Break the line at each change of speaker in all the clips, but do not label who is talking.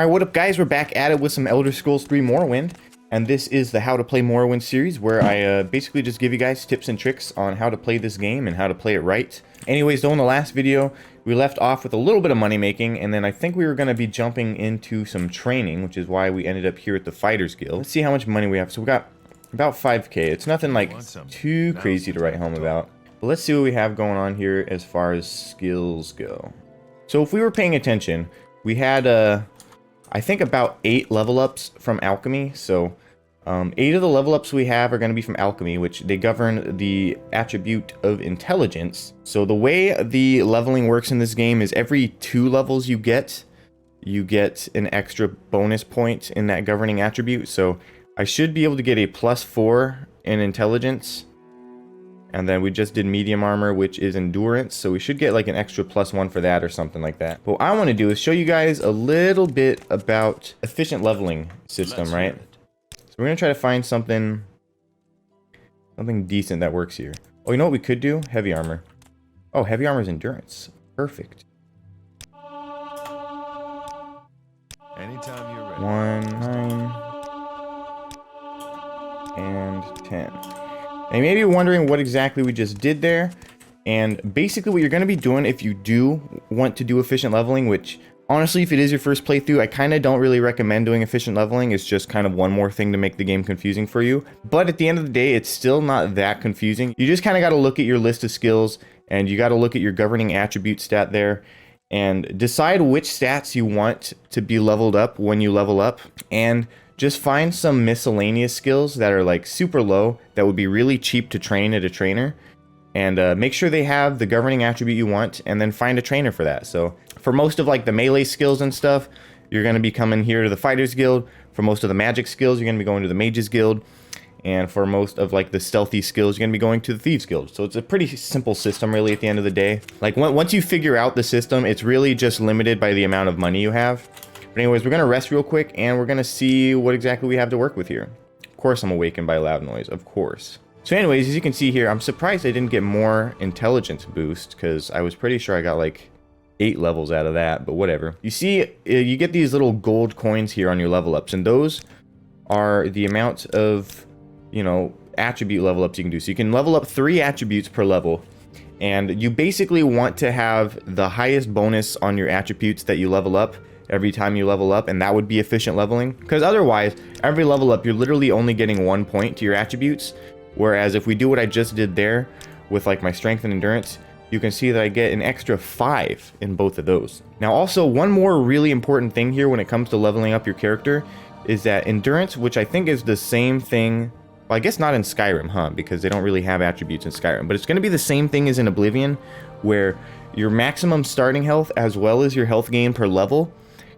Alright, what up guys, we're back at it with some Elder Scrolls 3 Morrowind, and this is the How to Play Morrowind series, where I basically just give you guys tips and tricks on how to play this game and how to play it right. Anyways, though, in the last video, we left off with a little bit of money making, and then I think we were going to be jumping into some training, which is why we ended up here at the Fighters Guild. Let's see how much money we have. So we got about 5k. It's nothing like too crazy to write home about. But let's see what we have going on here as far as skills go. So if we were paying attention, we had I think about 8 level ups from Alchemy. So 8 of the level ups we have are going to be from Alchemy, which they govern the attribute of intelligence. So the way the leveling works in this game is every 2 levels you get an extra bonus point in that governing attribute. So I should be able to get a +4 in intelligence. And then we just did medium armor, which is endurance. So we should get like an extra +1 for that or something like that. What I want to do is show you guys a little bit about efficient leveling system, right? So we're going to try to find something decent that works here. Oh, you know what we could do? Heavy armor. Oh, heavy armor is endurance. Perfect.
Anytime you're ready.
1, 9, and 10. And you may be wondering what exactly we just did there. And basically what you're going to be doing if you do want to do efficient leveling, which honestly, if it is your first playthrough, I kind of don't really recommend doing efficient leveling. It's just kind of one more thing to make the game confusing for you. But at the end of the day, it's still not that confusing. You just kind of got to look at your list of skills, and you got to look at your governing attribute stat there and decide which stats you want to be leveled up when you level up. And just find some miscellaneous skills that are like super low that would be really cheap to train at a trainer, and make sure they have the governing attribute you want, and then find a trainer for that. So for most of like the melee skills and stuff, you're going to be coming here to the Fighters Guild. For most of the magic skills, you're going to be going to the Mages Guild. And for most of like the stealthy skills, you're going to be going to the Thieves Guild. So it's a pretty simple system really at the end of the day. Like once you figure out the system, it's really just limited by the amount of money you have. But anyways, we're going to rest real quick, and we're going to see what exactly we have to work with here. Of course, I'm awakened by loud noise. Of course. So anyways, as you can see here, I'm surprised I didn't get more intelligence boost, because I was pretty sure I got like 8 levels out of that, but whatever. You see, you get these little gold coins here on your level ups, and those are the amount of, you know, attribute level ups you can do. So you can level up 3 attributes per level. And you basically want to have the highest bonus on your attributes that you level up every time you level up, and that would be efficient leveling, because otherwise every level up you're literally only getting 1 point to your attributes, whereas if we do what I just did there with like my strength and endurance, you can see that I get an extra 5 in both of those. Now also, one more really important thing here when it comes to leveling up your character is that endurance, which I think is the same thing, well, I guess not in Skyrim, huh, because they don't really have attributes in Skyrim, but it's going to be the same thing as in Oblivion, where your maximum starting health as well as your health gain per level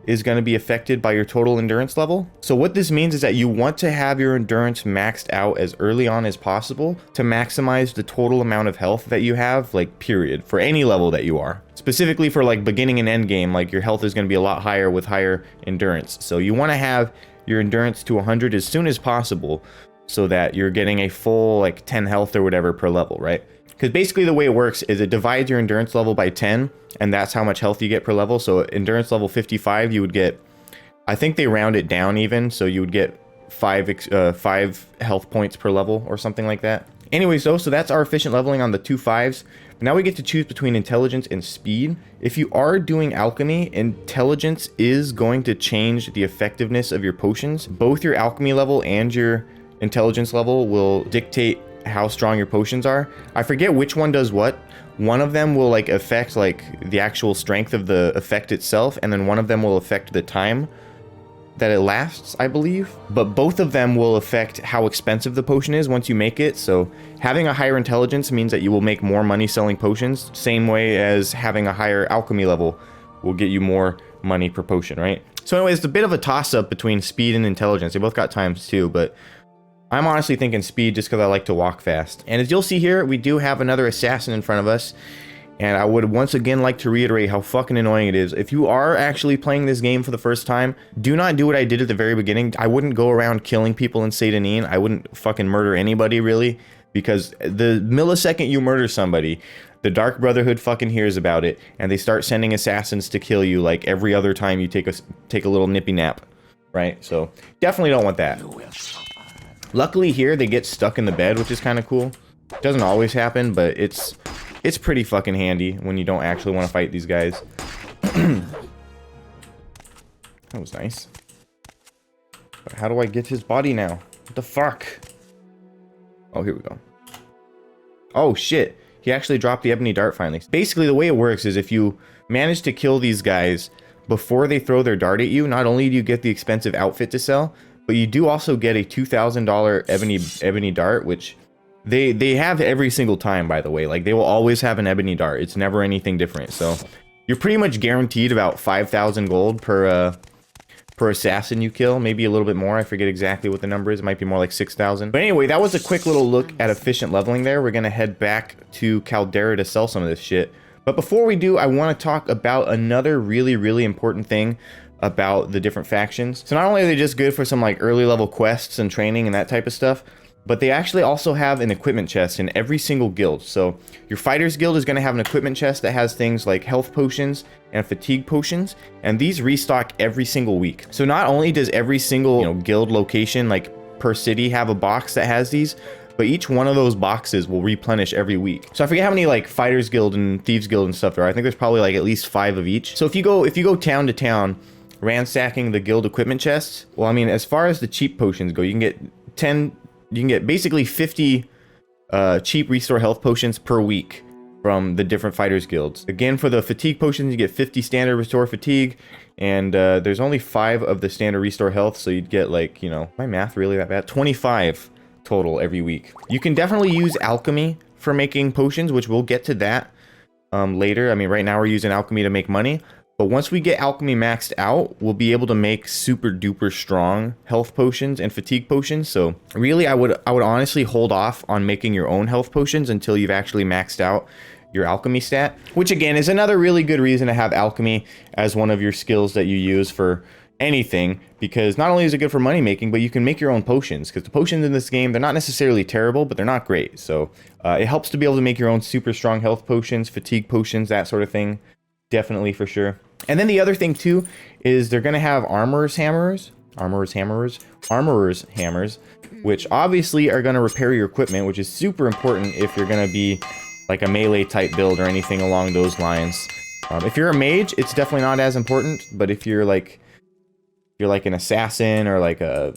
is going to be affected by your total endurance level. So what this means is that you want to have your endurance maxed out as early on as possible to maximize the total amount of health that you have, like period, for any level that you are. Specifically for like beginning and end game, like your health is going to be a lot higher with higher endurance. So you want to have your endurance to 100 as soon as possible so that you're getting a full like 10 health or whatever per level, right? Because basically the way it works is it divides your endurance level by 10, and that's how much health you get per level. So endurance level 55, you would get, I think they round it down even, so you would get 5 health points per level or something like that. Anyways though, so that's our efficient leveling on the 2 5s. Now we get to choose between intelligence and speed. If you are doing alchemy, intelligence is going to change the effectiveness of your potions. Both your alchemy level and your intelligence level will dictate how strong your potions are. I forget which one does what. One of them will like affect like the actual strength of the effect itself, and then one of them will affect the time that it lasts, I believe. But both of them will affect how expensive the potion is once you make it. So having a higher intelligence means that you will make more money selling potions, same way as having a higher alchemy level will get you more money per potion, right? So anyways, it's a bit of a toss-up between speed and intelligence. They both got ×2, but I'm honestly thinking speed just because I like to walk fast. And as you'll see here, we do have another assassin in front of us. And I would once again like to reiterate how fucking annoying it is. If you are actually playing this game for the first time, do not do what I did at the very beginning. I wouldn't go around killing people in Satanin. I wouldn't fucking murder anybody really. Because the millisecond you murder somebody, the Dark Brotherhood fucking hears about it, and they start sending assassins to kill you like every other time you take a little nippy nap, right? So definitely don't want that. Luckily here they get stuck in the bed, which is kind of cool. Doesn't always happen, but it's pretty fucking handy when you don't actually want to fight these guys. That was nice. But how do I get his body now? What the fuck? Oh, here we go. Oh shit. He actually dropped the ebony dart finally. Basically, the way it works is if you manage to kill these guys before they throw their dart at you, not only do you get the expensive outfit to sell, but you do also get a $2,000 ebony dart, which they have every single time, by the way. Like, they will always have an ebony dart. It's never anything different. So you're pretty much guaranteed about 5,000 gold per assassin you kill, maybe a little bit more. I forget exactly what the number is. It might be more like 6,000. But anyway, that was a quick little look at efficient leveling there. We're gonna head back to Caldera to sell some of this shit. But before we do, I want to talk about another really important thing about the different factions. So not only are they just good for some like early level quests and training and that type of stuff, but they actually also have an equipment chest in every single guild. So your fighters guild is going to have an equipment chest that has things like health potions and fatigue potions, and these restock every single week. So not only does every single guild location, like per city, have a box that has these, but each one of those boxes will replenish every week. So I forget how many like fighters guild and thieves guild and stuff there are. I think there's probably like at least 5 of each. So if you go town to town ransacking the guild equipment chests, well, I mean, as far as the cheap potions go, you can get basically 50 cheap restore health potions per week from the different fighters guilds. Again, for the fatigue potions, you get 50 standard restore fatigue, and there's only 5 of the standard restore health, so you'd get like, my math really that bad? 25 total every week. You can definitely use alchemy for making potions, which we'll get to that later. I mean, right now we're using alchemy to make money, but once we get alchemy maxed out, we'll be able to make super duper strong health potions and fatigue potions. So really, I would honestly hold off on making your own health potions until you've actually maxed out your alchemy stat, which again is another really good reason to have alchemy as one of your skills that you use for anything, because not only is it good for money making, but you can make your own potions, because the potions in this game, they're not necessarily terrible, but they're not great. So it helps to be able to make your own super strong health potions, fatigue potions, that sort of thing. Definitely, for sure. And then the other thing too is they're going to have armorer's hammers, which obviously are going to repair your equipment, which is super important if you're going to be like a melee type build or anything along those lines. If you're a mage, it's definitely not as important, but if you're like an assassin or like a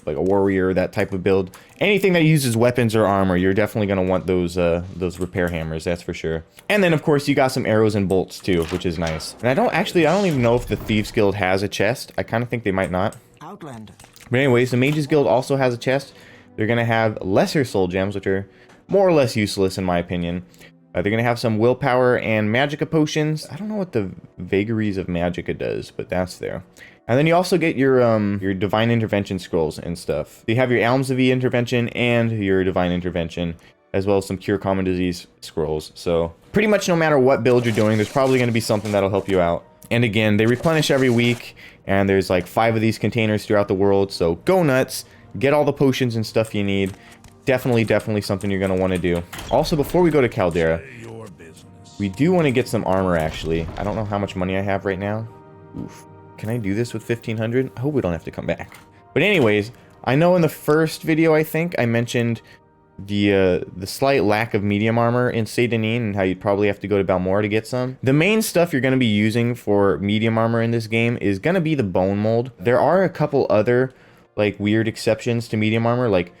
warrior, that type of build, anything that uses weapons or armor, you're definitely going to want those repair hammers, that's for sure. And then of course you got some arrows and bolts too, which is nice. And I don't even know if the Thieves Guild has a chest. I kind of think they might not. Outlander. But anyways, the Mages Guild also has a chest. They're going to have lesser soul gems, which are more or less useless in my opinion. They're going to have some willpower and magicka potions. I don't know what the vagaries of magicka does, but that's there. And then you also get your divine intervention scrolls and stuff. You have your Alms of E intervention and your divine intervention, as well as some cure common disease scrolls. So pretty much no matter what build you're doing, there's probably going to be something that'll help you out. And again, they replenish every week, and there's like 5 of these containers throughout the world. So go nuts, get all the potions and stuff you need. Definitely something you're going to want to do. Also, before we go to Caldera, we do want to get some armor actually. I don't know how much money I have right now. Oof. Can I do this with 1,500? I hope we don't have to come back. But anyways, I know in the first video, I think, I mentioned the slight lack of medium armor in Saint Denis and how you'd probably have to go to Balmora to get some. The main stuff you're going to be using for medium armor in this game is going to be the bone mold. There are a couple other like weird exceptions to medium armor, like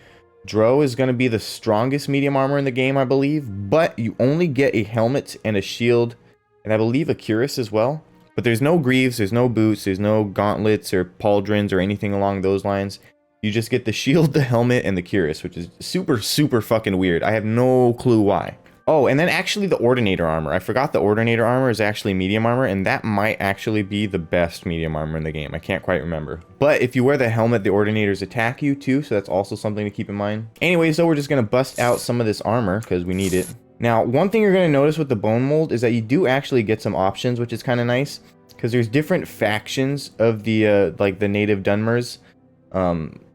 Dro is going to be the strongest medium armor in the game, I believe, but you only get a helmet and a shield, and I believe a cuirass as well. But there's no greaves, there's no boots, there's no gauntlets or pauldrons or anything along those lines. You just get the shield, the helmet, and the cuirass, which is super fucking weird. I have no clue why. Oh, and then actually the Ordinator armor. I forgot the Ordinator armor is actually medium armor, and that might actually be the best medium armor in the game. I can't quite remember. But if you wear the helmet, the Ordinators attack you too, so that's also something to keep in mind. Anyways, though, we're just going to bust out some of this armor because we need it. Now, one thing you're going to notice with the bone mold is that you do actually get some options, which is kind of nice, because there's different factions of the like the native Dunmers.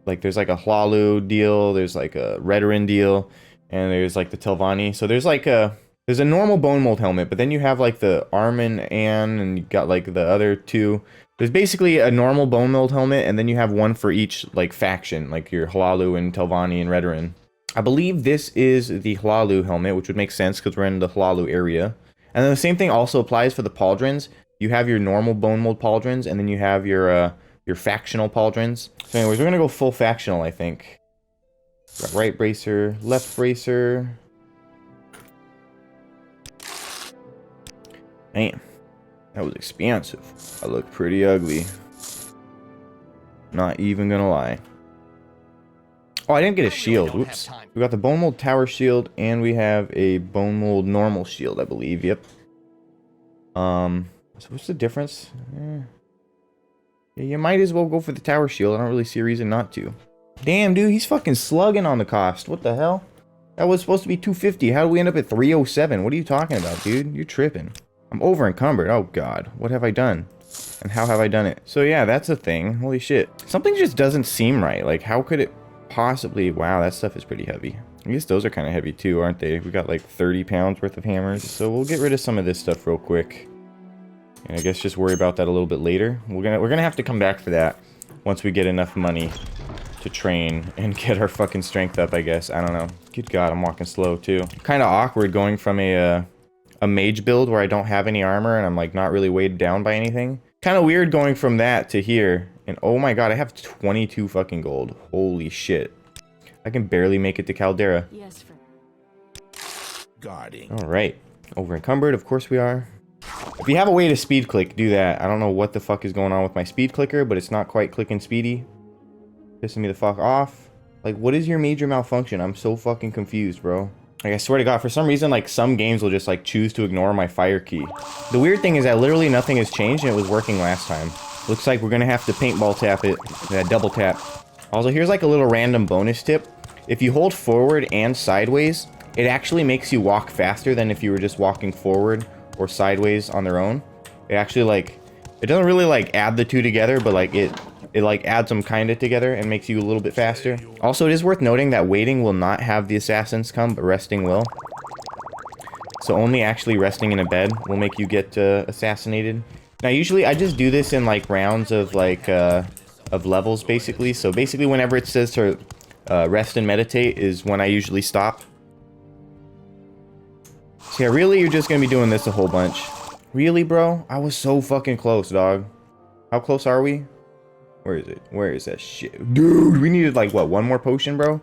Like there's like a Hlalu deal, there's like a Redoran deal, and there's like the Telvanni. So there's There's a normal bone mold helmet, but then you have like the Armin and you got like the other two. There's basically a normal bone mold helmet, and then you have one for each like faction, like your Hlaalu and Telvanni and Redoran. I believe this is the Hlaalu helmet, which would make sense because we're in the Hlaalu area. And then the same thing also applies for the pauldrons. You have your normal bone mold pauldrons, and then you have your factional pauldrons. So anyways, we're gonna go full factional, I think. Got right bracer, left bracer. Man, that was expansive. I look pretty ugly. Not even gonna lie. Oh, I didn't get a shield. Oops. We got the bone mold tower shield, and we have a bone mold normal shield, I believe. Yep. So what's the difference? Yeah, you might as well go for the tower shield. I don't really see a reason not to. Damn, dude, he's fucking slugging on the cost. What the hell? That was supposed to be 250. How do we end up at 307? What are you talking about, dude? You're tripping. I'm over encumbered. Oh god, what have I done? And how have I done it? So yeah, that's a thing. Holy shit. Something just doesn't seem right. Like, how could it possibly... Wow, that stuff is pretty heavy. I guess those are kind of heavy too, aren't they? We got like 30 pounds worth of hammers. So we'll get rid of some of this stuff real quick. And I guess just worry about that a little bit later. We're gonna have to come back for that once we get enough money to train and get our fucking strength up, I guess. I don't know. Good god, I'm walking slow too. Kind of awkward going from a mage build where I don't have any armor and I'm like not really weighed down by anything. Kind of weird going from that to here. And oh my god, I have 22 fucking gold. Holy shit. I can barely make it to Caldera.
Yes,
Guarding.
Alright. Over encumbered, of course we are. If you have a way to speed click, do that. I don't know what the fuck is going on with my speed clicker, but it's not quite clicking speedy. Pissing me the fuck off. Like, what is your major malfunction? I'm so fucking confused, bro. Like, I swear to god, for some reason, like, some games will just, like, choose to ignore my fire key. The weird thing is that literally nothing has changed and it was working last time. Looks like we're gonna have to paintball tap it. Double tap. Also, here's, like, a little random bonus tip. If you hold forward and sideways, it actually makes you walk faster than if you were just walking forward or sideways on their own. It actually, like, it doesn't really, like, add the two together, but, like, it like adds them kind of together and makes you a little bit faster. Also, it is worth noting that waiting will not have the assassins come, but resting will. So only actually resting in a bed will make you get assassinated. Now, usually I just do this in like rounds of like of levels, basically. So basically, whenever it says to rest and meditate is when I usually stop. So yeah, really, you're just gonna be doing this a whole bunch. Really, bro? I was so fucking close, dog. How close are we? Where is it? Where is that shit? Dude, we needed like, what, one more potion, bro?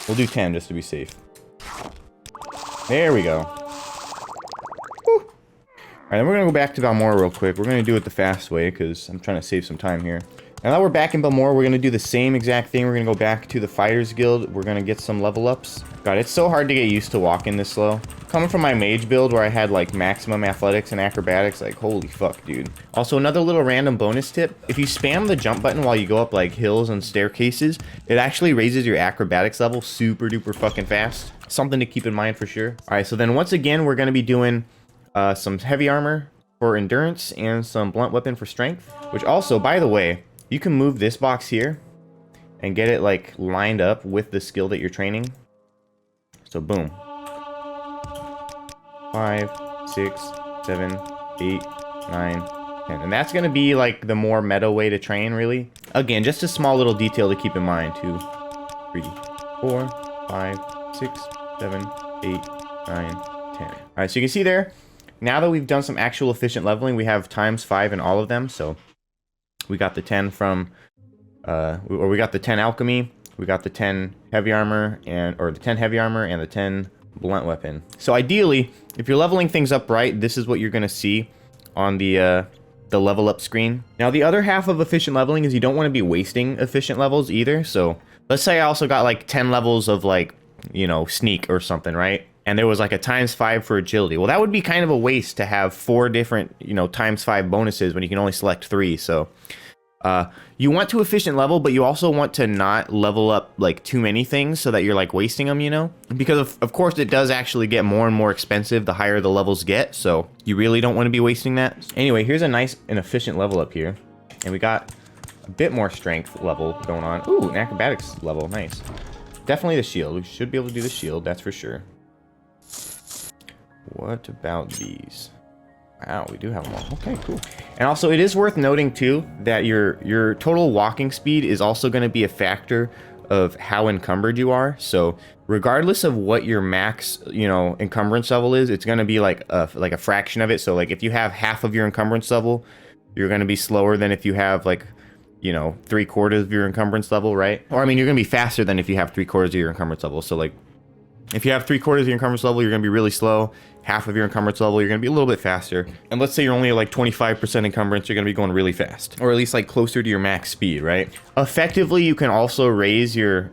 We'll do 10 just to be safe. There we go. Woo. Alright, then we're gonna go back to Balmora real quick. We're gonna do it the fast way, because I'm trying to save some time here. Now that we're back in Balmora, we're gonna do the same exact thing. We're gonna go back to the Fighters Guild. We're gonna get some level ups. God, it's so hard to get used to walking this slow. Coming from my mage build where I had like maximum athletics and acrobatics, like holy fuck, dude. Also, another little random bonus tip. If you spam the jump button while you go up like hills and staircases, it actually raises your acrobatics level super duper fucking fast. Something to keep in mind for sure. Alright, so then once again, we're gonna be doing some heavy armor for endurance and some blunt weapon for strength. Which also, by the way, you can move this box here and get it like lined up with the skill that you're training. So boom. 5, 6, 7, 8, 9, 10. And that's going to be like the more meta way to train, really. Again, just a small little detail to keep in mind. 2, 3, 4, 5, 6, 7, 8, 9, 10. Alright, so you can see there, now that we've done some actual efficient leveling, we have ×5 in all of them. So we got the 10 from, we got the 10 alchemy, we got the 10 heavy armor, or the 10 heavy armor and the 10 blunt weapon. So ideally, if you're leveling things up right, this is what you're gonna see on the level up screen. Now, the other half of efficient leveling is you don't want to be wasting efficient levels either. So let's say I also got like 10 levels of like, you know, sneak or something, right? And there was like a ×5 for agility. Well, that would be kind of a waste to have 4 different, you know, ×5 bonuses when you can only select 3. So you want to efficient level, but you also want to not level up like too many things so that you're like wasting them, you know? Because of course it does actually get more and more expensive the higher the levels get, so you really don't want to be wasting that. Anyway, here's a nice and efficient level up here. And we got a bit more strength level going on. Ooh, an acrobatics level, nice. Definitely the shield. We should be able to do the shield, that's for sure. What about these? Wow, we do have them all. Okay, cool. And also, it is worth noting too that your total walking speed is also going to be a factor of how encumbered you are. So regardless of what your max, encumbrance level is, it's going to be like a fraction of it. So like if you have half of your encumbrance level, you're going to be slower than if you have like, 3/4 of your encumbrance level, right? Or I mean, you're going to be faster than if you have 3/4 of your encumbrance level. So like if you have 3/4 of your encumbrance level, you're going to be really slow. Half of your encumbrance level, you're going to be a little bit faster. And let's say you're only like 25% encumbrance, you're going to be going really fast. Or at least like closer to your max speed, right? Effectively, you can also raise your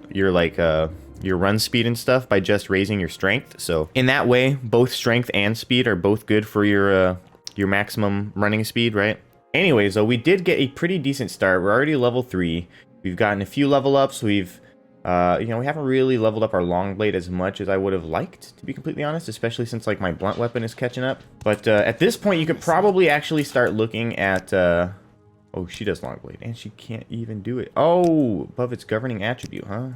run speed and stuff by just raising your strength. So in that way, both strength and speed are both good for your maximum running speed, right? Anyways, though, we did get a pretty decent start. We're already level 3. We've gotten a few level ups. We've we haven't really leveled up our long blade as much as I would have liked, to be completely honest, especially since like my blunt weapon is catching up. But at this point, you could probably actually start looking at oh, she does long blade and she can't even do it. Oh, above its governing attribute, huh?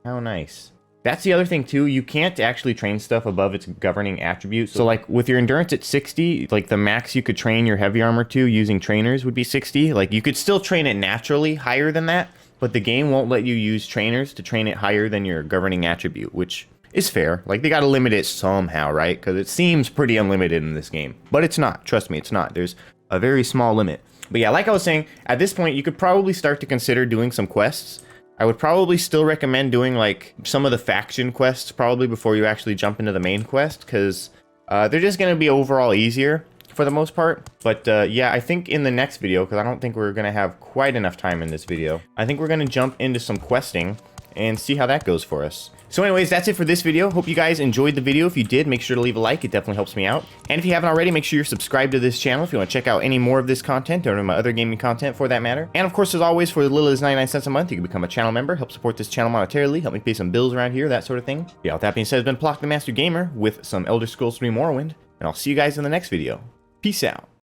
How nice. That's the other thing too. You can't actually train stuff above its governing attribute. So like with your endurance at 60, like the max you could train your heavy armor to using trainers would be 60. Like you could still train it naturally higher than that, but the game won't let you use trainers to train it higher than your governing attribute, which is fair. Like they got to limit it somehow, right? Because it seems pretty unlimited in this game, but it's not. Trust me, it's not. There's a very small limit. But yeah, like I was saying, at this point, you could probably start to consider doing some quests. I would probably still recommend doing like some of the faction quests probably before you actually jump into the main quest, because they're just going to be overall easier for the most part. But yeah, I think in the next video, because I don't think we're going to have quite enough time in this video, I think we're going to jump into some questing and see how that goes for us. So anyways, that's it for this video. Hope you guys enjoyed the video. If you did, make sure to leave a like. It definitely helps me out. And if you haven't already, make sure you're subscribed to this channel if you want to check out any more of this content or my other gaming content for that matter. And of course, as always, for as little as 99 cents a month, you can become a channel member, help support this channel monetarily, help me pay some bills around here, that sort of thing. Yeah, with that being said, it's been Plock the Master Gamer with some Elder Scrolls 3 Morrowind, and I'll see you guys in the next video. Peace out.